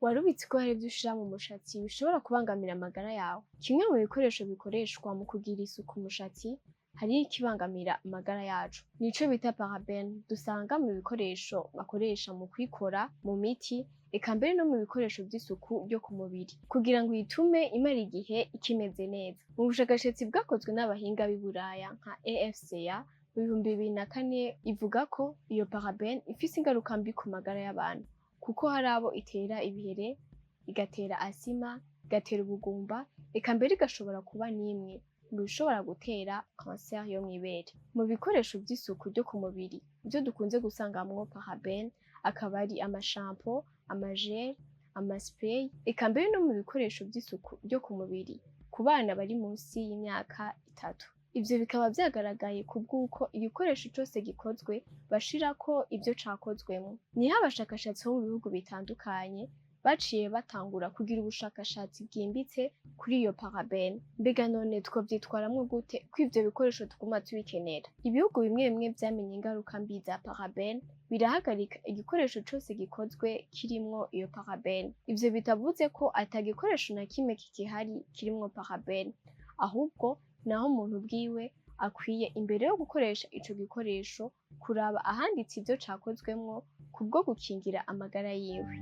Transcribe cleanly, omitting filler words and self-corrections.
Warubitse ko hari ivyo ushira mu mushatsi bishobora kubangamira amagara yawe? Kimwe mu bikoresho bikoreshwa mu kugira isuku umushatsi hariho ikibangamira amagara yacu, nico bita parabene dusanga mu bikoresho bakoresha mu kwikora, mu miti, eka mbere no mu bikoresho vy'isuku vyo ku mubiri, kugira ngo itume imara igihe ikimeze neza. Mu bushakashatsi bwakozwe n'abahinga b'i Buraya nka EFCA mu 2004 ivuga ko iyo parabene ifise ingaruka mbi ku magara y'abantu, kuko hari abo itera ibihere, igatera asima, igatera ubugumba, eka mbere igashobora kuba n'imwe mu bishobora gutera kanseri yo mw'ibere. Mu bikoresho vy'isuku vyo ku mubiri, ivyo dukunze gusangamwo parabene akaba ari amashampo, amajel, amaspray, eka mbere no mu bikoresho vy'isuku vyo ku mubiri ku bana bari munsi y'imyaka 3. Ivyo bikaba vyagaragaye kubw'uko igikoresho cose gikozwe bashirako ivyo cakozwemwo. Niho abashakashatsi bo mu bihugu bitandukanye baciye batangura kugira ubushakashatsi bwimbitse kuri iyo parabene. Mbega none twovyitwaramwo gute ko ivyo bikoresho tuguma tubikenera? Ibihugu bimwe bimwe vyamenye ingaruka mbi za parabene birahagarika igikoresho cose gikozwe kirimwo iyo parabene. Ivyo bitavuze ko ata gikoresho na kimwe kigihari kirimwo parabene, ahubwo naho umuntu ubwiwe akwiye imbere yo gukoresha ico gikoresho kuraba ahanditse ivyo cakozwemwo kubwo gukingira amagara yiwe.